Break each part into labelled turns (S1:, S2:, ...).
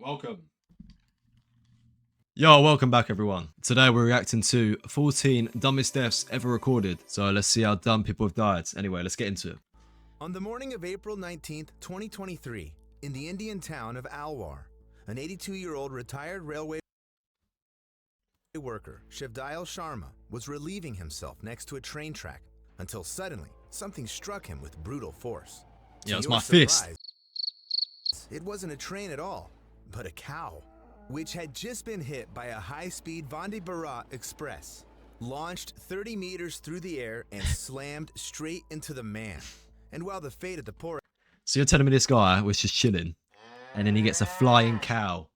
S1: Welcome. Yo, welcome back everyone. Today we're reacting to 14 dumbest deaths ever recorded. So let's see how dumb people have died. Anyway, let's get into it.
S2: On the morning of April 19th, 2023, in the Indian town of Alwar, an 82-year-old retired railway worker, Shivdayal Sharma, was relieving himself next to a train track until suddenly something struck him with brutal force.
S1: Yeah, it was my fist.
S2: It wasn't a train at all, but a cow, which had just been hit by a high-speed Vande Bharat Express, launched 30 meters through the air and slammed straight into the man. And while the fate of the poor...
S1: So you're telling me this guy was just chilling, and then he gets a flying cow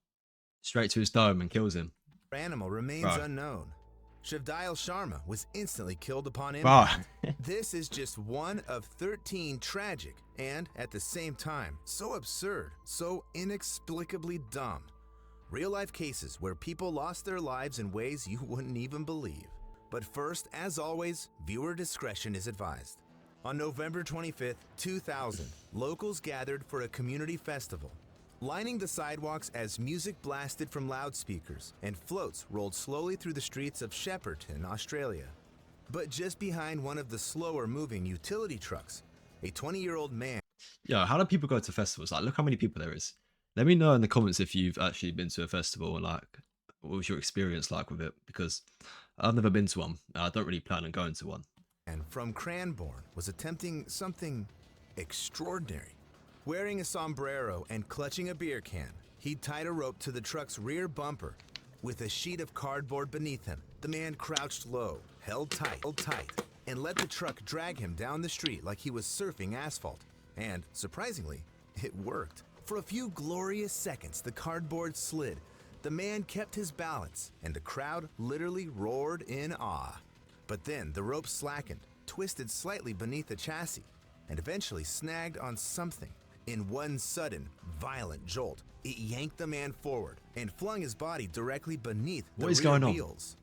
S1: straight to his dome and kills him?
S2: Animal remains unknown. Shivdayal Sharma was instantly killed upon impact. This is just one of 13 tragic and, at the same time, so absurd, so inexplicably dumb real-life cases where people lost their lives in ways you wouldn't even believe. But first, as always, viewer discretion is advised. On November 25th, 2000, locals gathered for a community festival, lining the sidewalks as music blasted from loudspeakers and floats rolled slowly through the streets of Shepparton, Australia. But just behind one of the slower-moving utility trucks, a 20-year-old man...
S1: Yo, how do people go to festivals? Like, look how many people there is. Let me know in the comments if you've actually been to a festival and, like, what was your experience like with it? Because I've never been to one. I don't really plan on going to one.
S2: And from Cranbourne was attempting something extraordinary. Wearing a sombrero and clutching a beer can, he tied a rope to the truck's rear bumper. With a sheet of cardboard beneath him, the man crouched low, held tight, and let the truck drag him down the street like he was surfing asphalt. And, surprisingly, it worked. For a few glorious seconds, the cardboard slid. The man kept his balance, and the crowd literally roared in awe. But then the rope slackened, twisted slightly beneath the chassis, and eventually snagged on something. In one sudden, violent jolt, it yanked the man forward and flung his body directly beneath the rear wheels.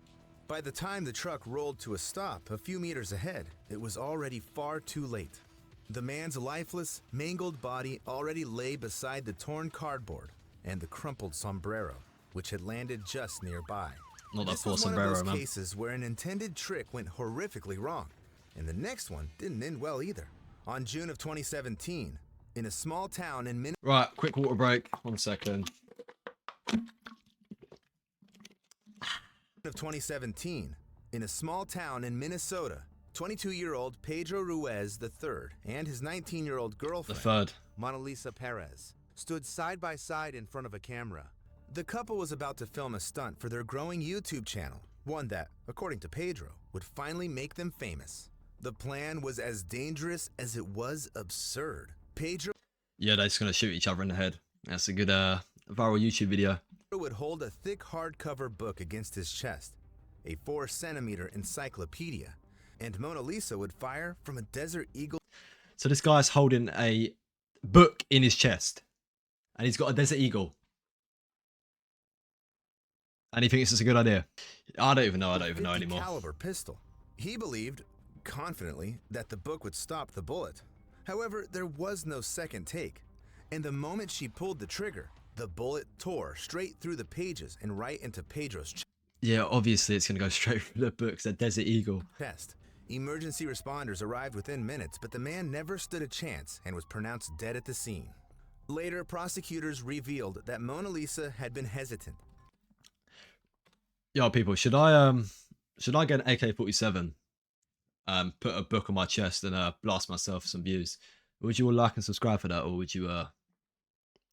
S2: By the time the truck rolled to a stop a few meters ahead, it was already far too late. The man's lifeless, mangled body already lay beside the torn cardboard and the crumpled sombrero, which had landed just nearby. This was one of those cases where an intended trick went horrifically wrong, and the next one didn't end well either. On June of 2017, in a small town in Minnesota...
S1: Right, quick water break. 1 second.
S2: Of 2017, in a small town in Minnesota, 22-year-old Pedro Ruiz III and his 19-year-old girlfriend, Mona Lisa Perez, stood side by side in front of a camera. The couple was about to film a stunt for their growing YouTube channel, one that, according to Pedro, would finally make them famous. The plan was as dangerous as it was absurd. Pedro...
S1: Yeah, they're just going to shoot each other in the head. That's a good viral YouTube video.
S2: Would hold a thick hardcover book against his chest, a 4-centimeter encyclopedia, and Mona Lisa would fire from a Desert Eagle.
S1: So this guy's holding a book in his chest, and he's got a Desert Eagle. And he thinks it's a good idea. I don't even know. I don't even know anymore.
S2: Caliber pistol. He believed, confidently, that the book would stop the bullet. However, there was no second take, and the moment she pulled the trigger, the bullet tore straight through the pages and right into Pedro's chest.
S1: Yeah, obviously it's going to go straight through the book. It's a Desert Eagle.
S2: Emergency responders arrived within minutes, but the man never stood a chance and was pronounced dead at the scene. Later, prosecutors revealed that Mona Lisa had been hesitant.
S1: Yo, people, should I get an AK-47, put a book on my chest and blast myself for some views? Would you all like and subscribe for that, or would you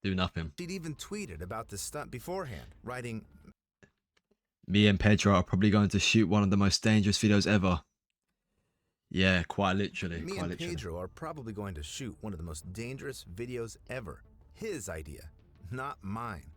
S1: do nothing?
S2: She'd even tweeted about the stunt beforehand, writing,
S1: "Me and Pedro are probably going to shoot one of the most dangerous videos ever." Yeah, quite literally.
S2: Me and Pedro are probably going to shoot one of the most dangerous videos ever. His idea, not mine.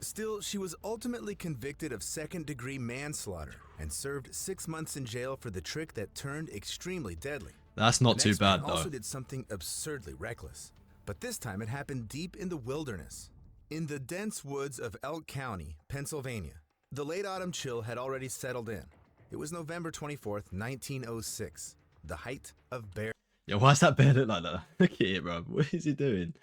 S2: Still, she was ultimately convicted of second-degree manslaughter and served 6 months in jail for the trick that turned extremely deadly.
S1: That's not too bad, though.
S2: Also did something absurdly reckless, but this time it happened deep in the wilderness, in the dense woods of Elk County, Pennsylvania. The late autumn chill had already settled in. It was November 24th, 1906, the height of bear.
S1: Yeah, why does that bear look like that? Look at it, bro. What is he doing?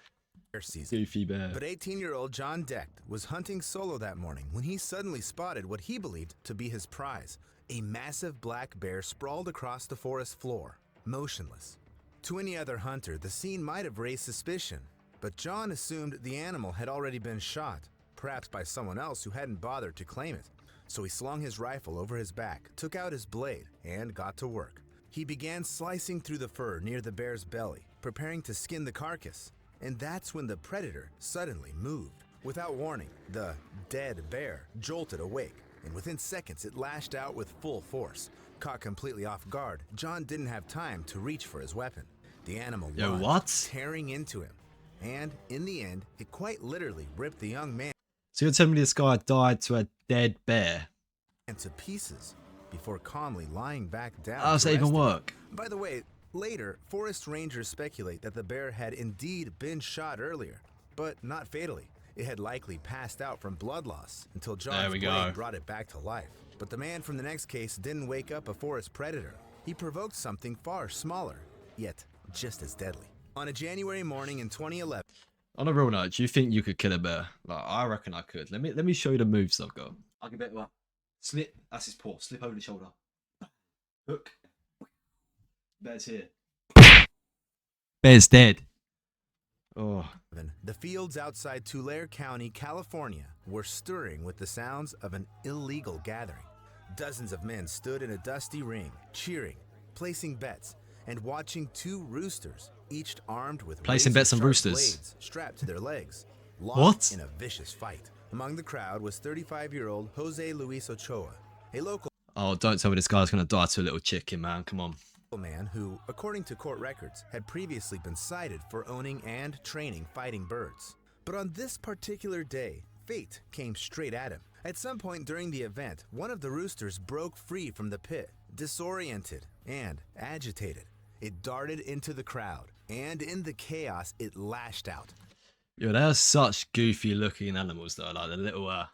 S2: season.
S1: Goofy bear.
S2: But 18-year-old John Decht was hunting solo that morning when he suddenly spotted what he believed to be his prize. A massive black bear sprawled across the forest floor, motionless. To any other hunter, the scene might have raised suspicion, but John assumed the animal had already been shot, perhaps by someone else who hadn't bothered to claim it. So he slung his rifle over his back, took out his blade, and got to work. He began slicing through the fur near the bear's belly, preparing to skin the carcass. And that's when the predator suddenly moved. Without warning, the dead bear jolted awake, and within seconds it lashed out with full force. Caught completely off guard, John didn't have time to reach for his weapon. The animal lunged, tearing into him. And in the end, it quite literally ripped the young man
S1: So you're telling me this guy died to a dead bear?
S2: into pieces before calmly lying back down.
S1: How does that even work?
S2: By the way, later, forest rangers speculate that the bear had indeed been shot earlier, but not fatally. It had likely passed out from blood loss until John's blade brought it back to life. But the man from the next case didn't wake up a forest predator. He provoked something far smaller, yet just as deadly. On a January morning in 2011.
S1: On a real note, do you think you could kill a bear? Like, I reckon I could. Let me show you the moves I've got. I'll give it a slip. That's his paw. Slip over the shoulder. Hook. Bear's here. Bear's dead. Oh.
S2: The fields outside Tulare County, California, were stirring with the sounds of an illegal gathering. Dozens of men stood in a dusty ring, cheering, placing bets, and watching two roosters, each armed with
S1: placing bets on roosters
S2: blades strapped to their legs, locked in a vicious fight. Among the crowd was 35-year-old Jose Luis Ochoa, a local.
S1: Oh, don't tell me this guy's gonna die to a little chicken, man. Come on.
S2: Man who, according to court records, had previously been cited for owning and training fighting birds. But on this particular day, fate came straight at him. At some point during the event, one of the roosters broke free from the pit, disoriented and agitated. It darted into the crowd, and in the chaos, it lashed out.
S1: Yo, they're such goofy looking animals though, like the little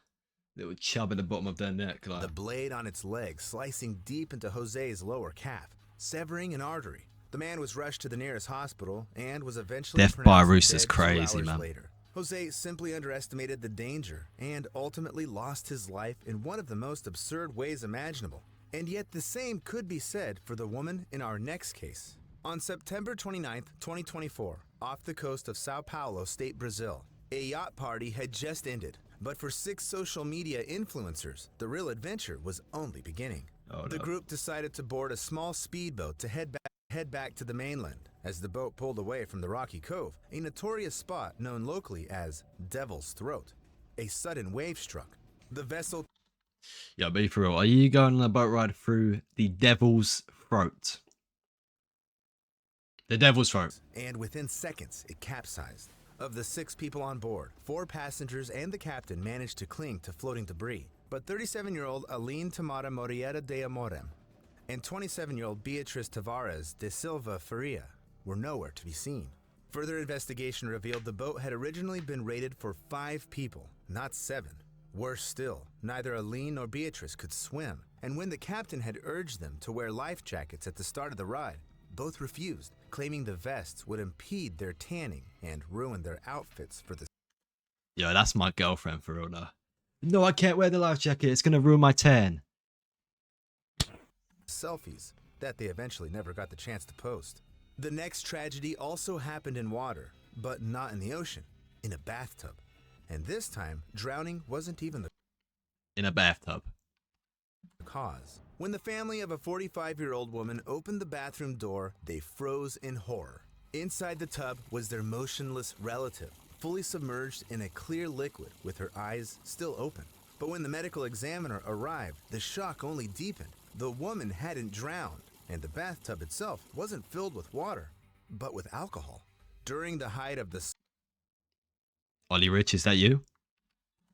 S1: chub at the bottom of their neck. Like.
S2: The blade on its leg slicing deep into Jose's lower calf, severing an artery. The man was rushed to the nearest hospital and was eventually
S1: death by a
S2: pronounced
S1: rooster's
S2: dead 2
S1: crazy,
S2: hours
S1: man.
S2: later. Jose simply underestimated the danger and ultimately lost his life in one of the most absurd ways imaginable. And yet the same could be said for the woman in our next case. On September 29, 2024, off the coast of Sao Paulo, state Brazil, a yacht party had just ended. But for 6 social media influencers, the real adventure was only beginning.
S1: Oh, no.
S2: The group decided to board a small speedboat to head back to the mainland. As the boat pulled away from the rocky cove, a notorious spot known locally as Devil's Throat, a sudden wave struck. The vessel.
S1: Yeah, be for real. Are you going on a boat ride through the Devil's Throat? The Devil's Throat.
S2: And within seconds, it capsized. Of the 6 people on board, 4 passengers and the captain managed to cling to floating debris. But 37-year-old Aline Tamara Morieta de Amorem and 27-year-old Beatriz Tavares de Silva Faria were nowhere to be seen. Further investigation revealed the boat had originally been rated for 5 people, not 7. Worse still, neither Aline nor Beatriz could swim, and when the captain had urged them to wear life jackets at the start of the ride, both refused, claiming the vests would impede their tanning and ruin their outfits for the.
S1: Yo, that's my girlfriend for real now. No, I can't wear the life jacket. It's gonna ruin my tan.
S2: Selfies that they eventually never got the chance to post. The next tragedy also happened in water, but not in the ocean, in a bathtub. And this time, drowning wasn't even the
S1: In a bathtub.
S2: cause. When the family of a 45-year-old woman opened the bathroom door, they froze in horror. Inside the tub was their motionless relative, fully submerged in a clear liquid with her eyes still open. But when the medical examiner arrived, the shock only deepened. The woman hadn't drowned, and the bathtub itself wasn't filled with water, but with alcohol. During the height of the
S1: Ollie Rich, is that you?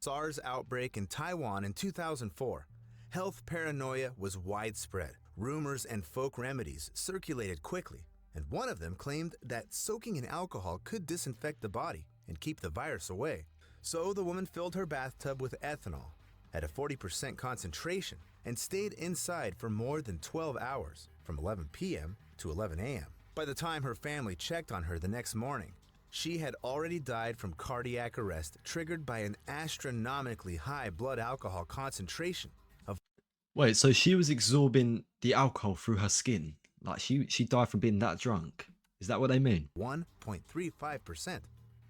S2: SARS outbreak in Taiwan in 2004, health paranoia was widespread. Rumors and folk remedies circulated quickly, and one of them claimed that soaking in alcohol could disinfect the body and keep the virus away. So the woman filled her bathtub with ethanol at a 40% concentration and stayed inside for more than 12 hours, from 11 p.m. to 11 a.m. By the time her family checked on her the next morning, She had already died from cardiac arrest triggered by an astronomically high blood alcohol concentration of
S1: Wait, so she was absorbing the alcohol through her skin? Like she died from being that drunk? Is that what they mean?
S2: 1.35%.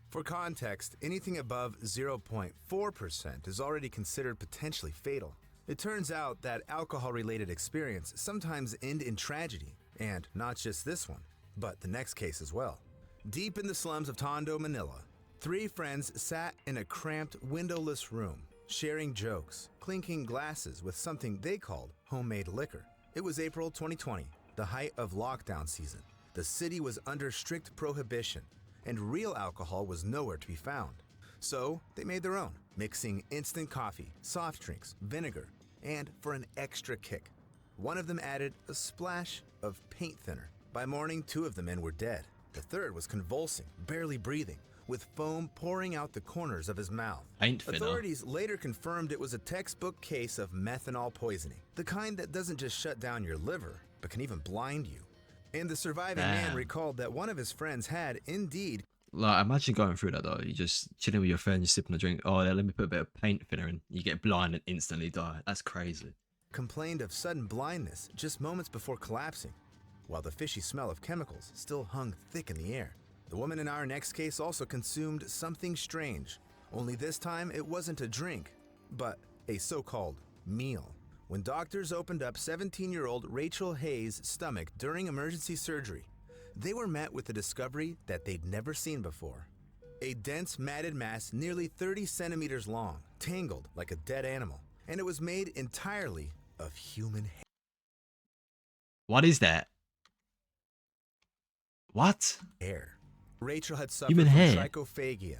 S2: For context, anything above 0.4% is already considered potentially fatal. It turns out that alcohol-related experience sometimes end in tragedy, and not just this one, but the next case as well. Deep in the slums of Tondo, Manila, 3 friends sat in a cramped, windowless room, sharing jokes, clinking glasses with something they called homemade liquor. It was April 2020, the height of lockdown season. The city was under strict prohibition, and real alcohol was nowhere to be found. So they made their own, mixing instant coffee, soft drinks, vinegar, and for an extra kick, one of them added a splash of paint thinner. By morning, 2 of the men were dead. The third was convulsing, barely breathing, with foam pouring out the corners of his mouth.
S1: Paint thinner.
S2: Authorities later confirmed it was a textbook case of methanol poisoning, the kind that doesn't just shut down your liver, but can even blind you. And the surviving man
S1: Damn.
S2: recalled that one of his friends had indeed
S1: Like, imagine going through that though. You just chilling with your friends, sipping a drink. Oh, yeah, let me put a bit of paint thinner in. You get blind and instantly die. That's crazy.
S2: complained of sudden blindness just moments before collapsing, while the fishy smell of chemicals still hung thick in the air. The woman in our next case also consumed something strange, only this time it wasn't a drink, but a so-called meal. When doctors opened up 17-year-old Rachel Hayes' stomach during emergency surgery, they were met with the discovery that they'd never seen before. A dense matted mass nearly 30 centimeters long, tangled like a dead animal, and it was made entirely of human hair.
S1: What is that? What?
S2: Rachel had suffered
S1: Human
S2: from
S1: hair?
S2: trichophagia,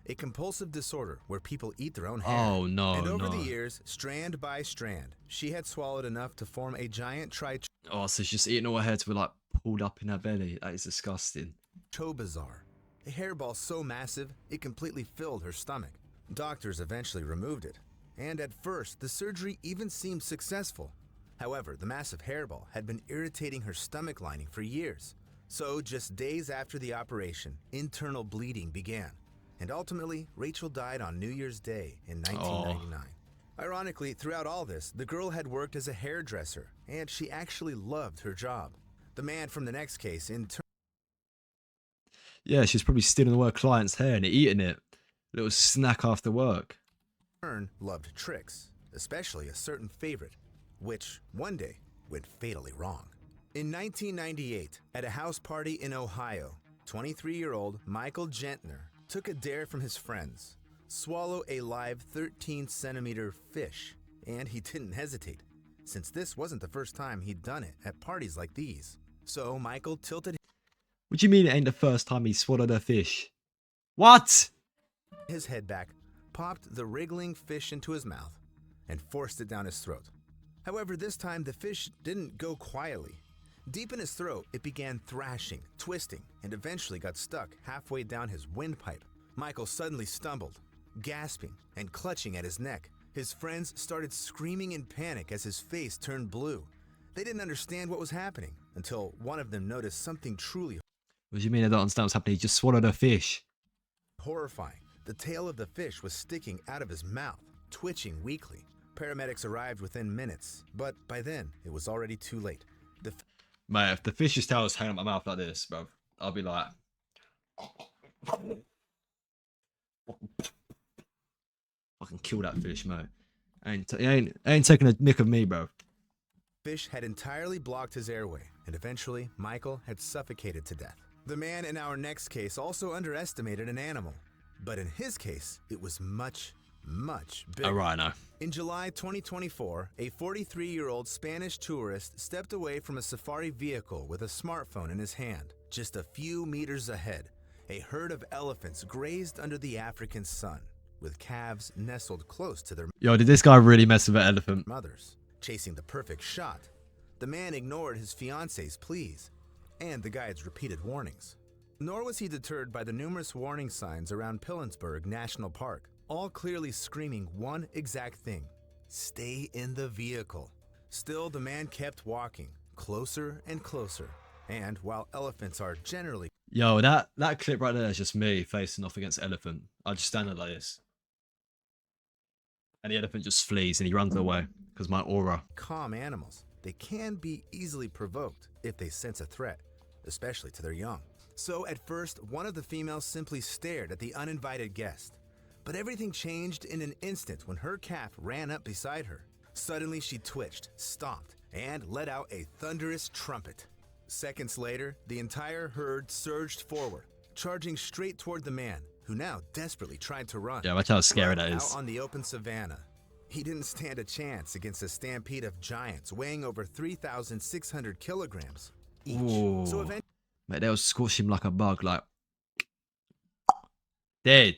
S2: a compulsive disorder where people eat their own hair.
S1: Oh, no,
S2: And over
S1: no.
S2: the years, strand by strand, she had swallowed enough to form a giant
S1: Oh, so she's just eating all her hair to be like pulled up in her belly. That is disgusting.
S2: trichobazar, a hairball so massive it completely filled her stomach. Doctors eventually removed it, and at first the surgery even seemed successful. However, the massive hairball had been irritating her stomach lining for years. So just days after the operation, internal bleeding began, and ultimately Rachel died on New Year's Day in 1999. Ironically, throughout all this, the girl had worked as a hairdresser, and she actually loved her job. The man from the next case, in
S1: Yeah, she's probably stealing all her clients' hair and eating it. Little snack after work.
S2: turn, loved tricks, especially a certain favorite, which one day went fatally wrong. In 1998, at a house party in Ohio, 23-year-old Michael Gentner took a dare from his friends: swallow a live 13-centimeter fish, and he didn't hesitate, since this wasn't the first time he'd done it at parties like these. So Michael tilted
S1: What do you mean it ain't the first time he swallowed a fish? What?
S2: his head back, popped the wriggling fish into his mouth, and forced it down his throat. However, this time the fish didn't go quietly. Deep in his throat, it began thrashing, twisting, and eventually got stuck halfway down his windpipe. Michael suddenly stumbled, gasping and clutching at his neck. His friends started screaming in panic as his face turned blue. They didn't understand what was happening until one of them noticed something truly
S1: What do you mean I don't understand what's happening? He just swallowed a fish.
S2: horrifying. The tail of the fish was sticking out of his mouth, twitching weakly. Paramedics arrived within minutes, but by then it was already too late. The
S1: Mate, if the fish's tail was hanging out my mouth like this, bro, I'll be like... Fucking kill that fish, mate. Ain't taking a nick of me, bro.
S2: fish had entirely blocked his airway, and eventually Michael had suffocated to death. The man in our next case also underestimated an animal, but in his case, it was much, much bigger.
S1: A rhino.
S2: In July 2024, a 43-year-old Spanish tourist stepped away from a safari vehicle with a smartphone in his hand. Just a few meters ahead, a herd of elephants grazed under the African sun, with calves nestled close to their
S1: Yo, did this guy really mess with an elephant?
S2: mothers, chasing the perfect shot. The man ignored his fiance's pleas and the guide's repeated warnings. Nor was he deterred by the numerous warning signs around Pilanesberg National Park, all clearly screaming one exact thing: stay in the vehicle. Still, the man kept walking, closer and closer, and while elephants are generally
S1: Yo, that clip right there is just me facing off against elephant. I just stand there like this, and the elephant just flees and he runs away because my aura.
S2: Calm animals, they can be easily provoked if they sense a threat, especially to their young. So at first, one of the females simply stared at the uninvited guest. But everything changed in an instant when her calf ran up beside her. Suddenly she twitched, stomped, and let out a thunderous trumpet. Seconds later, the entire herd surged forward, charging straight toward the man, who now desperately tried to run.
S1: Yeah, watch how scary that
S2: Out
S1: is.
S2: on the open savannah, he didn't stand a chance against a stampede of giants weighing over 3,600 kilograms each.
S1: Ooh.
S2: So eventually,
S1: Mate, they'll squash him like a bug, like dead.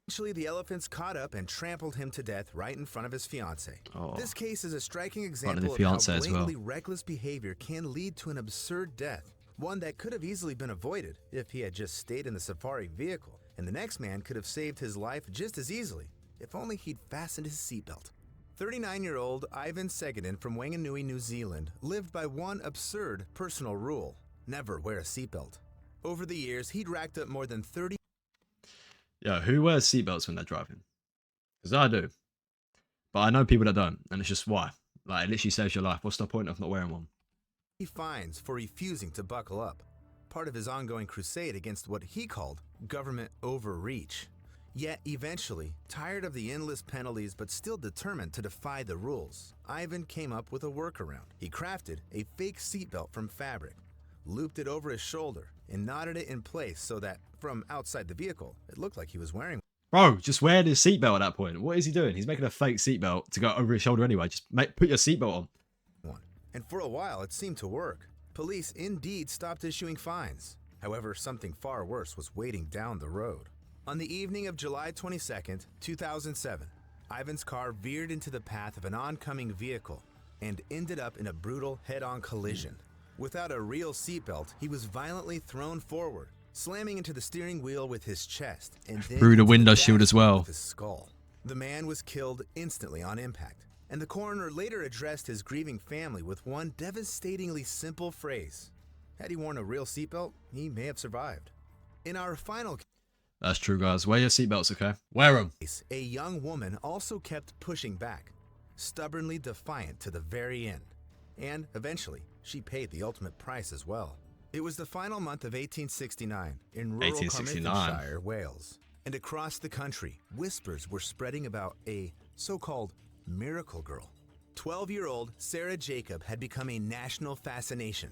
S2: the elephants caught up and trampled him to death right in front of his fiancée.
S1: Oh.
S2: This case is a striking
S1: the
S2: example of how
S1: fiancé as well.
S2: blatantly reckless behavior can lead to an absurd death, one that could have easily been avoided if he had just stayed in the safari vehicle, and the next man could have saved his life just as easily if only he'd fastened his seatbelt. 39-year-old Ivan Segedin from Wanganui, New Zealand, lived by one absurd personal rule: never wear a seatbelt. Over the years, he'd racked up more than 30
S1: Yeah, who wears seatbelts when they're driving? Because I do, but I know people that don't, and it's just why. Like, it literally saves your life. What's the point of not wearing one?
S2: fines for refusing to buckle up, part of his ongoing crusade against what he called government overreach. Yet eventually, tired of the endless penalties but still determined to defy the rules, Ivan came up with a workaround. He crafted a fake seatbelt from fabric, looped it over his shoulder, and knotted it in place so that, from outside the vehicle, it looked like he was wearing
S1: Bro, just wear the seatbelt at that point. What is he doing? He's making a fake seatbelt to go over his shoulder anyway. Just put your seatbelt on.
S2: one. And for a while, it seemed to work. Police indeed stopped issuing fines. However, something far worse was waiting down the road. On the evening of July 22nd, 2007, Ivan's car veered into the path of an oncoming vehicle and ended up in a brutal head-on collision. Without a real seatbelt, he was violently thrown forward, slamming into the steering wheel with his chest and then
S1: Through the
S2: into
S1: window shield as
S2: dashboard
S1: well.
S2: with his skull. The man was killed instantly on impact, and the coroner later addressed his grieving family with one devastatingly simple phrase: had he worn a real seatbelt, he may have survived. In our final
S1: That's true, guys. Wear your seatbelts, okay? Wear them.
S2: case, a young woman also kept pushing back, stubbornly defiant to the very end. And eventually, she paid the ultimate price as well. It was the final month of 1869 in rural
S1: 1869.
S2: Carmarthenshire, Wales. And across the country, whispers were spreading about a so-called miracle girl. 12-year-old Sarah Jacob had become a national fascination.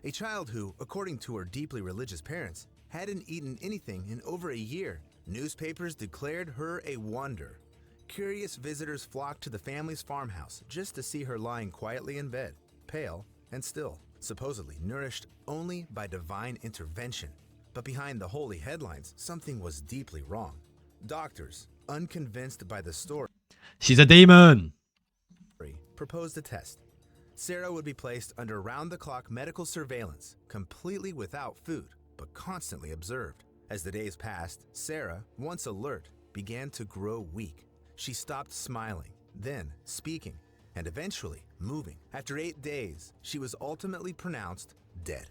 S2: A child who, according to her deeply religious parents, hadn't eaten anything in over a year. Newspapers declared her a wonder. Curious visitors flocked to the family's farmhouse just to see her lying quietly in bed, pale and still, supposedly nourished only by divine intervention. But behind the holy headlines, something was deeply wrong. Doctors, unconvinced by the story,
S1: She's a demon.
S2: proposed a test. Sarah would be placed under round-the-clock medical surveillance, completely without food, but constantly observed. As the days passed, Sarah, once alert, began to grow weak. She stopped smiling, then speaking, and eventually moving. After 8 days, she was ultimately pronounced dead.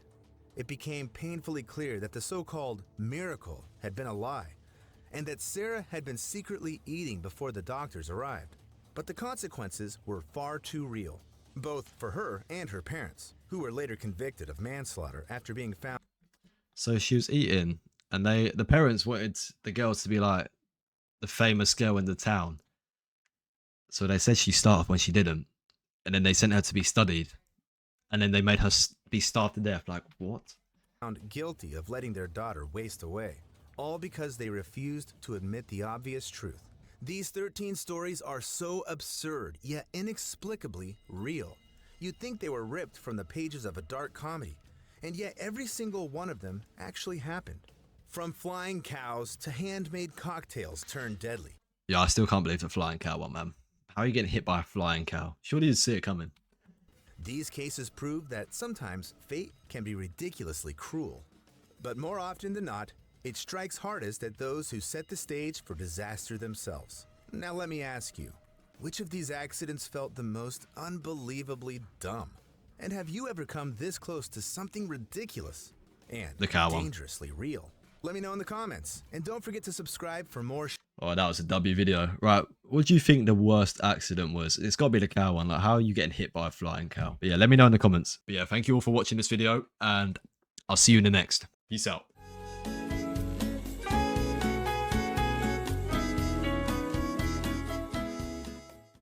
S2: It became painfully clear that the so-called miracle had been a lie, and that Sarah had been secretly eating before the doctors arrived. But the consequences were far too real, both for her and her parents, who were later convicted of manslaughter after being found.
S1: So she was eating, and the parents wanted the girl to be like the famous girl in the town. So they said she starved when she didn't, and then they sent her to be studied, and then they made her be starved to death. Like, what?
S2: Found guilty of letting their daughter waste away, all because they refused to admit the obvious truth. These 13 stories are so absurd, yet inexplicably real. You'd think they were ripped from the pages of a dark comedy, and yet every single one of them actually happened. From flying cows to handmade cocktails turned deadly.
S1: Yeah, I still can't believe the flying cow one, man. How are you getting hit by a flying cow? Surely you'd see it coming.
S2: These cases prove that sometimes fate can be ridiculously cruel. But more often than not, it strikes hardest at those who set the stage for disaster themselves. Now let me ask you, which of these accidents felt the most unbelievably dumb? And have you ever come this close to something ridiculous? and
S1: The cow one.
S2: dangerously real. Let me know in the comments, and don't forget to subscribe for more.
S1: Oh, that was a W video. Right, what do you think the worst accident was? It's got to be the cow one. Like, how are you getting hit by a flying cow? But yeah, let me know in the comments. But yeah, thank you all for watching this video, and I'll see you in the next. Peace out.